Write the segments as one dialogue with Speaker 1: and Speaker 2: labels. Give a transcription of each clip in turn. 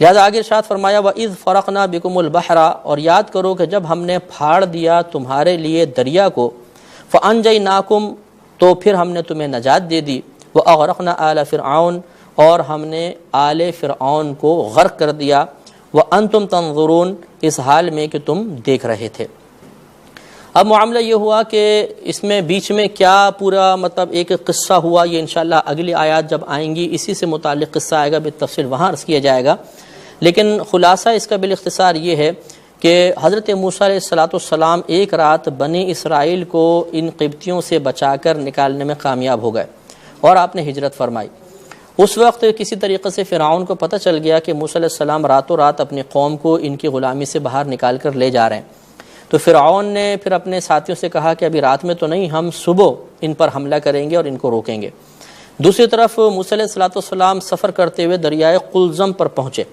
Speaker 1: لہذا آگے ارشاد فرمایا وَإِذْ فَرَقْنَا بِكُمُ الْبَحْرَ، اور یاد کرو کہ جب ہم نے پھاڑ دیا تمہارے لیے دریا کو، فَأَنْجَيْنَاكُمْ، تو پھر ہم نے تمہیں نجات دے دی، وَأَغْرَقْنَا آلَ فِرْعَوْنَ، اور ہم نے آل فرعون کو غرق کر دیا، وَأَنْتُمْ تَنْظُرُونَ، اس حال میں کہ تم دیکھ رہے تھے۔ اب معاملہ یہ ہوا کہ اس میں بیچ میں کیا پورا مطلب ایک قصہ ہوا، یہ انشاءاللہ اگلی آیات جب آئیں گی اسی سے متعلق قصہ آئے گا، بالتفصیل وہاں عرض کیا جائے گا، لیکن خلاصہ اس کا بالاختصار یہ ہے کہ حضرت موسیٰ علیہ السلام ایک رات بنی اسرائیل کو ان قبطیوں سے بچا کر نکالنے میں کامیاب ہو گئے اور آپ نے ہجرت فرمائی۔ اس وقت کسی طریقے سے فرعون کو پتہ چل گیا کہ موسیٰ علیہ السلام راتوں رات اپنی قوم کو ان کی غلامی سے باہر نکال کر لے جا رہے ہیں، تو فرعون نے پھر اپنے ساتھیوں سے کہا کہ ابھی رات میں تو نہیں، ہم صبح ان پر حملہ کریں گے اور ان کو روکیں گے۔ دوسری طرف موسیٰ علیہ السلام سفر کرتے ہوئے دریائے قلزم پر پہنچے،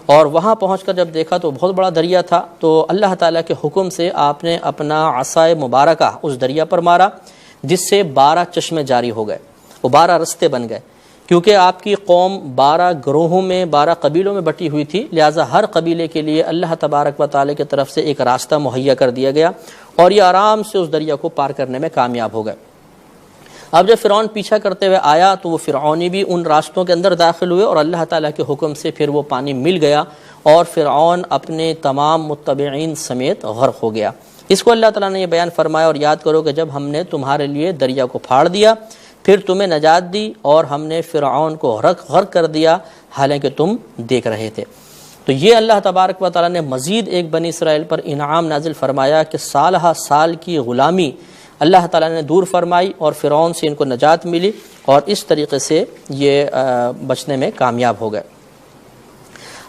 Speaker 1: اور وہاں پہنچ کر جب دیکھا تو بہت بڑا دریا تھا، تو اللہ تعالیٰ کے حکم سے آپ نے اپنا عصائے مبارکہ اس دریا پر مارا، جس سے 12 چشمے جاری ہو گئے، وہ 12 رستے بن گئے، کیونکہ آپ کی قوم 12 گروہوں میں 12 قبیلوں میں بٹی ہوئی تھی، لہٰذا ہر قبیلے کے لیے اللہ تبارک و تعالیٰ کی طرف سے ایک راستہ مہیا کر دیا گیا، اور یہ آرام سے اس دریا کو پار کرنے میں کامیاب ہو گئے۔ اب جب فرعون پیچھا کرتے ہوئے آیا تو وہ فرعونی بھی ان راستوں کے اندر داخل ہوئے، اور اللہ تعالیٰ کے حکم سے پھر وہ پانی مل گیا، اور فرعون اپنے تمام متبعین سمیت غرق ہو گیا۔ اس کو اللہ تعالیٰ نے یہ بیان فرمایا، اور یاد کرو کہ جب ہم نے تمہارے لیے دریا کو پھاڑ دیا، پھر تمہیں نجات دی، اور ہم نے فرعون کو غرق کر دیا حالانکہ تم دیکھ رہے تھے۔ تو یہ اللہ تبارک و تعالیٰ نے مزید ایک بنی اسرائیل پر انعام نازل فرمایا کہ سال ہا سال کی غلامی اللہ تعالیٰ نے دور فرمائی، اور فرعون سے ان کو نجات ملی، اور اس طریقے سے یہ بچنے میں کامیاب ہو گئے۔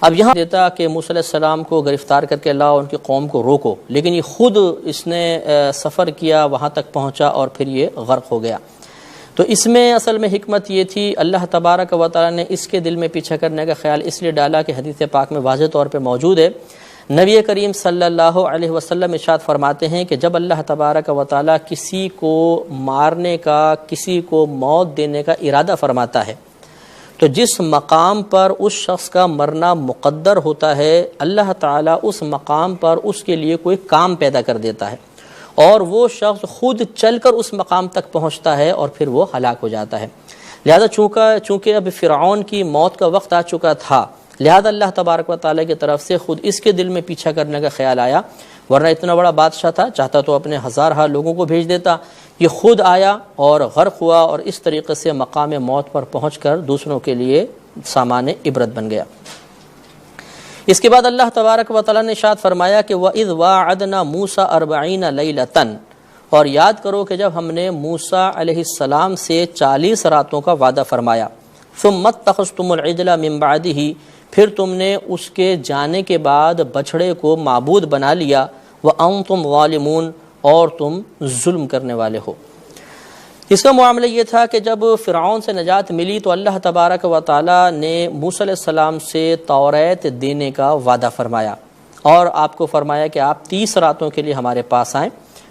Speaker 1: اب یہاں دیتا کہ موسیٰ علیہ السلام کو گرفتار کر کے لاؤ، ان کی قوم کو روکو، لیکن یہ خود اس نے سفر کیا، وہاں تک پہنچا، اور پھر یہ غرق ہو گیا۔ تو اس میں اصل میں حکمت یہ تھی، اللہ تبارک و تعالیٰ نے اس کے دل میں پیچھا کرنے کا خیال اس لیے ڈالا کہ حدیث پاک میں واضح طور پہ موجود ہے، نبی کریم صلی اللہ علیہ وسلم ارشاد فرماتے ہیں کہ جب اللہ تبارک و تعالیٰ کسی کو مارنے کا، کسی کو موت دینے کا ارادہ فرماتا ہے، تو جس مقام پر اس شخص کا مرنا مقدر ہوتا ہے، اللہ تعالیٰ اس مقام پر اس کے لیے کوئی کام پیدا کر دیتا ہے، اور وہ شخص خود چل کر اس مقام تک پہنچتا ہے، اور پھر وہ ہلاک ہو جاتا ہے۔ لہذا چونکہ اب فرعون کی موت کا وقت آ چکا تھا، لہذا اللہ تبارک و تعالیٰ کی طرف سے خود اس کے دل میں پیچھا کرنے کا خیال آیا، ورنہ اتنا بڑا بادشاہ تھا، چاہتا تو اپنے ہزارہ لوگوں کو بھیج دیتا، یہ خود آیا اور غرق ہوا، اور اس طریقے سے مقام موت پر پہنچ کر دوسروں کے لیے سامان عبرت بن گیا۔ اس کے بعد اللہ تبارک و تعالیٰ نے ارشاد فرمایا کہ وَإِذْ وَاعَدْنَا مُوسَىٰ 40 لَيْلَةً، اور یاد کرو کہ جب ہم نے موسیٰ علیہ السلام سے 40 راتوں کا وعدہ فرمایا، ثُمَّ اتَّخَذْتُمُ الْعِجْلَ مِن بَعْدِهِ، پھر تم نے اس کے جانے کے بعد بچھڑے کو معبود بنا لیا، وَأَنْتُمْ ظَالِمُونَ، اور تم ظلم کرنے والے ہو۔ اس کا معاملہ یہ تھا کہ جب فرعون سے نجات ملی تو اللہ تبارک و تعالیٰ نے موسیٰ علیہ السلام سے توریت دینے کا وعدہ فرمایا، اور آپ کو فرمایا کہ آپ 30 راتوں کے لیے ہمارے پاس آئیں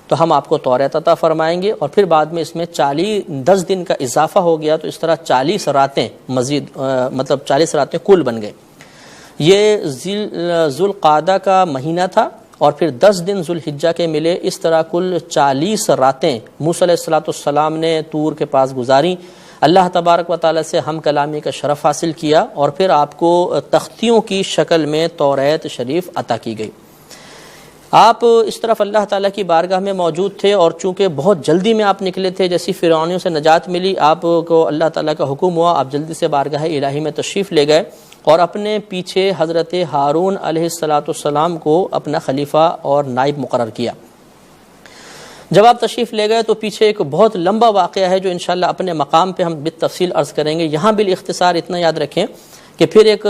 Speaker 1: تو ہم آپ کو توریت عطا فرمائیں گے، اور پھر بعد میں اس میں 10 دن کا اضافہ ہو گیا، تو اس طرح 40 راتیں مزید، مطلب 40 راتیں کل بن گئے۔ یہ ذوالقعدہ کا مہینہ تھا، اور پھر 10 دن ذوالحجہ کے ملے، اس طرح کل 40 راتیں موسیٰ علیہ السلام نے طور کے پاس گزاری، اللہ تبارک و تعالیٰ سے ہم کلامی کا شرف حاصل کیا، اور پھر آپ کو تختیوں کی شکل میں توریت شریف عطا کی گئی۔ آپ اس طرف اللہ تعالیٰ کی بارگاہ میں موجود تھے، اور چونکہ بہت جلدی میں آپ نکلے تھے، جیسی فرعونیوں سے نجات ملی، آپ کو اللہ تعالیٰ کا حکم ہوا، آپ جلدی سے بارگاہ الہی میں تشریف لے گئے، اور اپنے پیچھے حضرت ہارون علیہ السلام کو اپنا خلیفہ اور نائب مقرر کیا۔ جب آپ تشریف لے گئے تو پیچھے ایک بہت لمبا واقعہ ہے جو انشاءاللہ اپنے مقام پہ ہم بالتفصیل عرض کریں گے۔ یہاں بالاختصار اتنا یاد رکھیں کہ پھر ایک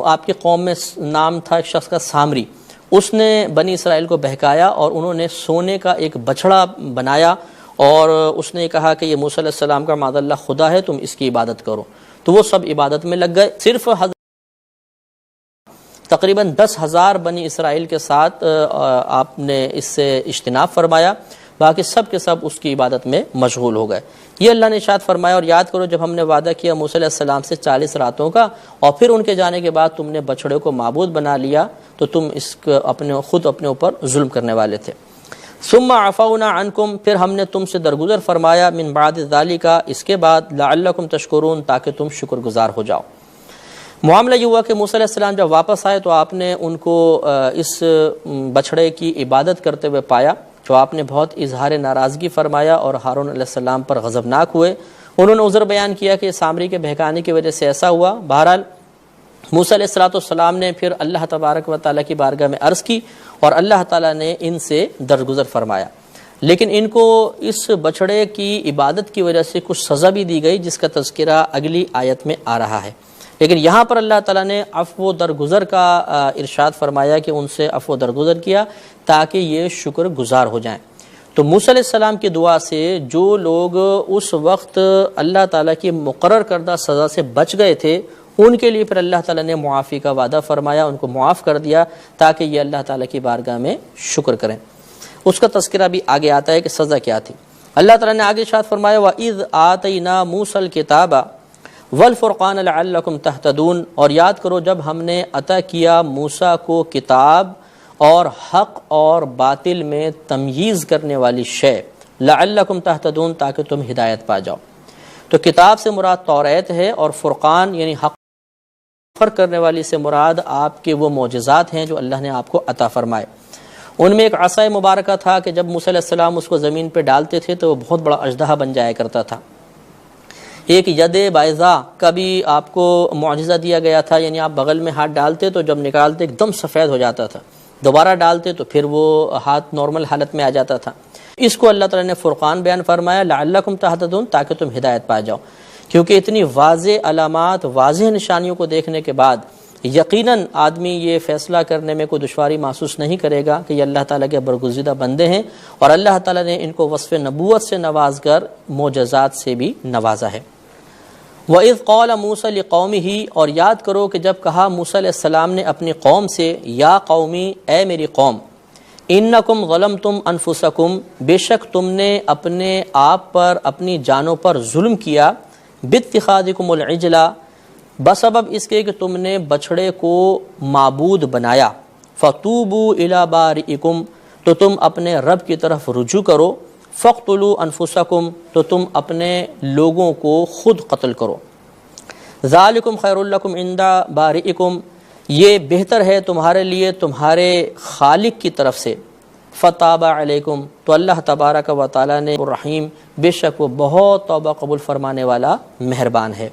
Speaker 1: آپ کی قوم میں نام تھا ایک شخص کا سامری، اس نے بنی اسرائیل کو بہکایا، اور انہوں نے سونے کا ایک بچھڑا بنایا، اور اس نے کہا کہ یہ موسیٰ علیہ السلام کا معاذ اللہ خدا ہے، تم اس کی عبادت کرو، تو وہ سب عبادت میں لگ گئے۔ صرف تقریباً 10,000 بنی اسرائیل کے ساتھ آپ نے اس سے اجتناب فرمایا، باقی سب کے سب اس کی عبادت میں مشغول ہو گئے۔ یہ اللہ نے ارشاد فرمایا، اور یاد کرو جب ہم نے وعدہ کیا موسیٰ علیہ السلام سے 40 راتوں کا، اور پھر ان کے جانے کے بعد تم نے بچڑے کو معبود بنا لیا، تو تم اس کو خود اپنے اوپر ظلم کرنے والے تھے۔ ثم عفونا عنکم، پھر ہم نے تم سے درگزر فرمایا، من بعد ذالک، اس کے بعد، لعلکم تشکرون، تاکہ تم شکر گزار ہو جاؤ۔ معاملہ یہ ہوا کہ موسیٰ علیہ السلام جب واپس آئے تو آپ نے ان کو اس بچھڑے کی عبادت کرتے ہوئے پایا، تو آپ نے بہت اظہار ناراضگی فرمایا اور ہارون علیہ السلام پر غضبناک ہوئے۔ انہوں نے عذر بیان کیا کہ سامری کے بہکانے کی وجہ سے ایسا ہوا۔ بہرحال موسیٰ علیہ السلام نے پھر اللہ تبارک و تعالیٰ کی بارگاہ میں عرض کی، اور اللہ تعالیٰ نے ان سے درگزر فرمایا، لیکن ان کو اس بچڑے کی عبادت کی وجہ سے کچھ سزا بھی دی گئی، جس کا تذکرہ اگلی آیت میں آ رہا ہے۔ لیکن یہاں پر اللہ تعالیٰ نے عفو و درگزر کا ارشاد فرمایا کہ ان سے عفو و درگزر کیا تاکہ یہ شکر گزار ہو جائیں۔ تو موسیٰ علیہ السلام کی دعا سے جو لوگ اس وقت اللہ تعالیٰ کی مقرر کردہ سزا سے بچ گئے تھے، ان کے لیے پھر اللہ تعالیٰ نے معافی کا وعدہ فرمایا، ان کو معاف کر دیا تاکہ یہ اللہ تعالیٰ کی بارگاہ میں شکر کریں۔ اس کا تذکرہ بھی آگے آتا ہے کہ سزا کیا تھی۔ اللہ تعالیٰ نے آگے ارشاد فرمایا، وَإِذْ آتَيْنَا مُوسَى الْكِتَابَ وَالْفُرْقَانَ لَعَلَّكُمْ تَهْتَدُونَ، اور یاد کرو جب ہم نے عطا کیا موسیٰ کو کتاب اور حق اور باطل میں تمییز کرنے والی شے، لعلکم تہتدون، تاکہ تم ہدایت پا جاؤ۔ تو کتاب سے مراد توریت ہے، اور فرقان یعنی حق فرق کرنے والی سے مراد آپ کے وہ معجزات ہیں جو اللہ نے آپ کو عطا فرمائے۔ ان میں ایک عصا مبارکہ تھا کہ جب موسیٰ علیہ السلام اس کو زمین پہ ڈالتے تھے تو وہ بہت بڑا اژدہا بن جایا کرتا تھا۔ ایک ید بیضا کا بھی آپ کو معجزہ دیا گیا تھا، یعنی آپ بغل میں ہاتھ ڈالتے تو جب نکالتے ایک دم سفید ہو جاتا تھا، دوبارہ ڈالتے تو پھر وہ ہاتھ نارمل حالت میں آ جاتا تھا۔ اس کو اللہ تعالیٰ نے فرقان بیان فرمایا، لعلکم تہتدون، تاکہ تم ہدایت پا جاؤ، کیونکہ اتنی واضح علامات، واضح نشانیوں کو دیکھنے کے بعد یقیناً آدمی یہ فیصلہ کرنے میں کوئی دشواری محسوس نہیں کرے گا کہ یہ اللہ تعالیٰ کے برگزیدہ بندے ہیں، اور اللہ تعالیٰ نے ان کو وصف نبوت سے نواز کر معجزات سے بھی نوازا ہے۔ وَإِذْ قَالَ مُوسَى لِقَوْمِهِ، اور یاد کرو کہ جب کہا موسیٰ علیہ السلام نے اپنی قوم سے، یا قومی، اے میری قوم، انکم ظلمتم انفسکم، بے شک تم نے اپنے آپ پر، اپنی جانوں پر ظلم کیا، باتخاذکم العجلہ، بسبب اس کے کہ تم نے بچڑے کو معبود بنایا، فتوبوا الی بارئکم، تو تم اپنے رب کی طرف رجوع کرو، فاقتلوا انفسکم، تو تم اپنے لوگوں کو خود قتل کرو، ذالکم خیر لکم عند بارئکم، یہ بہتر ہے تمہارے لیے تمہارے خالق کی طرف سے، فتاب علیکم، تو اللہ تبارک و تعالیٰ نے الرحیم، بے شک وہ بہت توبہ قبول فرمانے والا مہربان ہے۔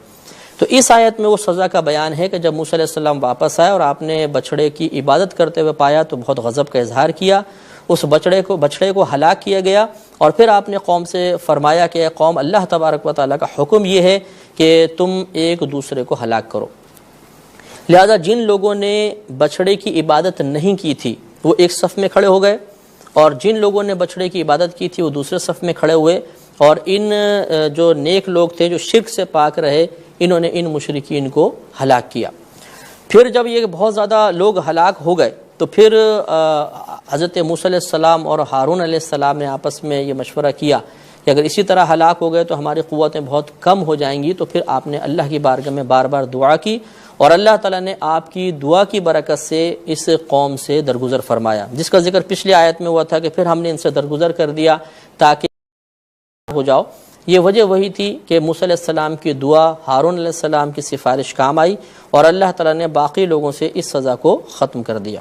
Speaker 1: تو اس آیت میں وہ سزا کا بیان ہے کہ جب موسیٰ علیہ السلام واپس آئے اور آپ نے بچڑے کی عبادت کرتے ہوئے پایا تو بہت غضب کا اظہار کیا، اس بچڑے کو ہلاک کیا گیا، اور پھر آپ نے قوم سے فرمایا کہ اے قوم، اللہ تبارک و تعالیٰ کا حکم یہ ہے کہ تم ایک دوسرے کو ہلاک کرو۔ لہذا جن لوگوں نے بچڑے کی عبادت نہیں کی تھی وہ ایک صف میں کھڑے ہو گئے، اور جن لوگوں نے بچڑے کی عبادت کی تھی وہ دوسرے صف میں کھڑے ہوئے، اور ان جو نیک لوگ تھے جو شرک سے پاک رہے، انہوں نے ان مشرکین کو ہلاک کیا۔ پھر جب یہ بہت زیادہ لوگ ہلاک ہو گئے تو پھر حضرت موسیٰ علیہ السلام اور ہارون علیہ السلام نے آپس میں یہ مشورہ کیا کہ اگر اسی طرح ہلاک ہو گئے تو ہماری قوتیں بہت کم ہو جائیں گی، تو پھر آپ نے اللہ کی بارگاہ میں بار بار دعا کی، اور اللہ تعالیٰ نے آپ کی دعا کی برکت سے اس قوم سے درگزر فرمایا، جس کا ذکر پچھلی آیت میں ہوا تھا کہ پھر ہم نے ان سے درگزر کر دیا تاکہ ہو جاؤ۔ یہ وجہ وہی تھی کہ موسیٰ علیہ السلام کی دعا، ہارون علیہ السلام کی سفارش کام آئی، اور اللہ تعالیٰ نے باقی لوگوں سے اس سزا کو ختم کر دیا۔